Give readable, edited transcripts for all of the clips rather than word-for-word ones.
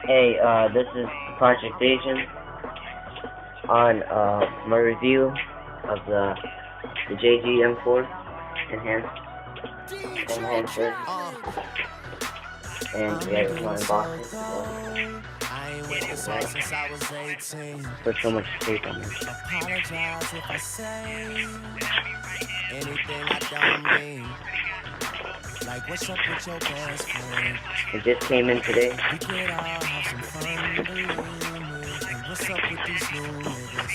Hey, this is Project Asian on my review of the JG M4 enhancer, and yeah, it's my unboxing. Put so much tape on this. Apologize if I say anything I don't mean. Like, what's up with your best friend? It just came in today. We could all have some fun, believe me. And what's up with these new niggas?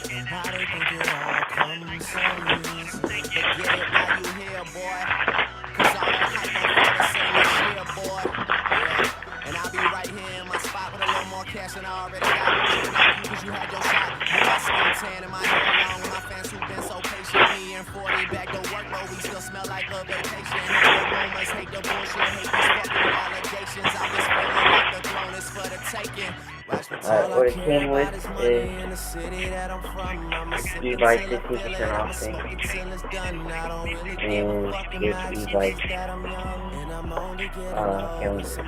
And why they think it all comes so easy? But get it while you here, boy. Cause all that hype on the same shit, boy. Yeah. And I'll be right here in my spot with a little more cash than I already got. Cause you had your shot. With my skin tan and my hair long. With my fans who've been so patient. Me and 40 back to work, but we still smell like a vacation. Hate the rumors, hate the bullshit, hate these fucking allegations. I'm just feeling like the throne is for the taking. Alright, what it came with is e-bike 15% off thing, and here's e-bike calendar, and then this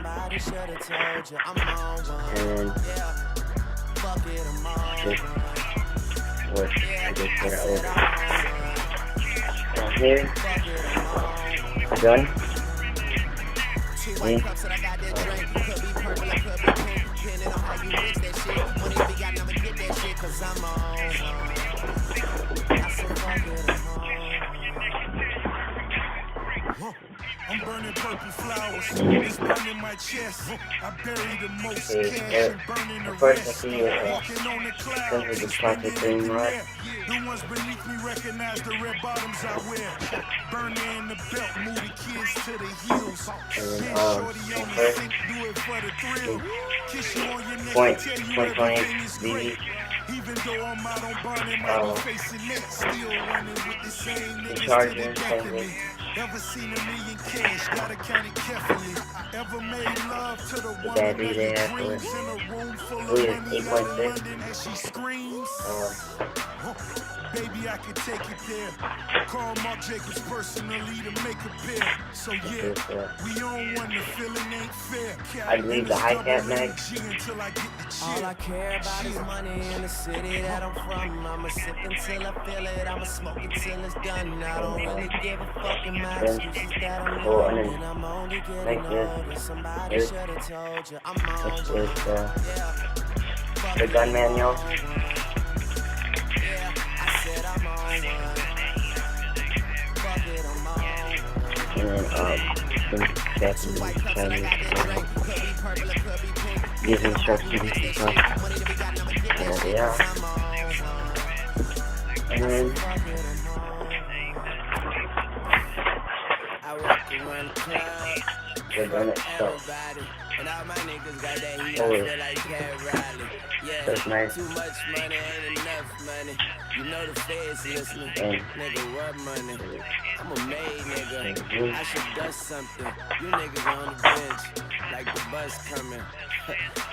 what I just put out over. Down here, done. I'm burning purple flowers. It's burning my chest. I bury the most cash and burning the rest. Walking on the clouds, suspended in the air. The ones beneath me recognize the red bottoms I wear. Burning in the belt, move the kids to the heels. Big shorty on the sink, do it for the thrill. Kiss you on your neck, tell you everything is great. Even though I'm out on burning, I'm facing it. Still running with the same niggas to the back of me. Ever seen a million cash, gotta count it carefully. Ever made love to the woman that dreams in a room full of money out in London as she screams? Baby, I could take it there. Call Marc Jacobs personally to make a pair. So yeah, we on one, the feeling ain't fair. I believe the high cap mag. All I care about is money in the city that I'm from. I'ma sip until I feel it. I'ma smoke until it's done. I don't really give a fuck in my excuses that I'm young. And I'm only getting older. Somebody should have told you I'm on the gun manual. And then some Japanese these instructions and stuff. And yeah. And then the gun itself. That's nice. Too much money ain't enough money. You know the feds listening. Nigga, what money? I'm a made nigga. I should dust something. You niggas on the bench, like the bus coming.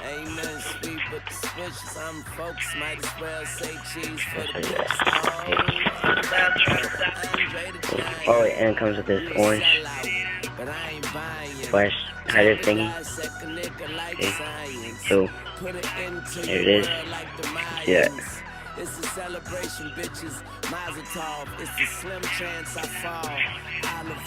Ain't nothing sweet but the switches. Some folks might as well say cheese for the bitches. Oh, and it comes with this orange flash hider thingy. Okay. So there it is. Yeah. It's a celebration, bitches. Mazel tov. It's a slim chance I fall. Olive,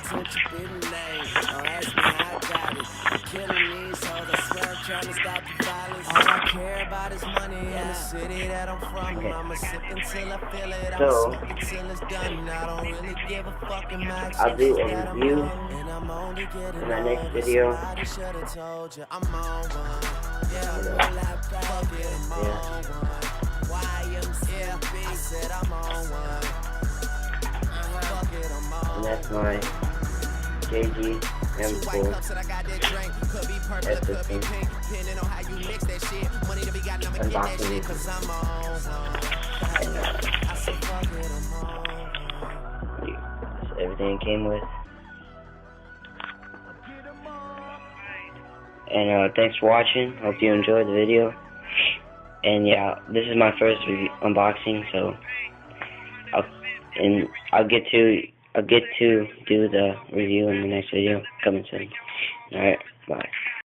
don't you be the name. Don't ask me how I got it. I'm killing these hoes. I swear I'm trying to stop the violence. All I care about is money in the city that I'm from. I'ma sip until I feel it. I'ma smoke until it's done. I don't really give a fuck in my I'll do a review in my next video. And that's my JG M4 S15 unboxing. And everything it came with. And thanks for watching. Hope you enjoyed the video. And yeah, this is my first unboxing, so I'll get to do the review in the next video coming soon. Alright, bye.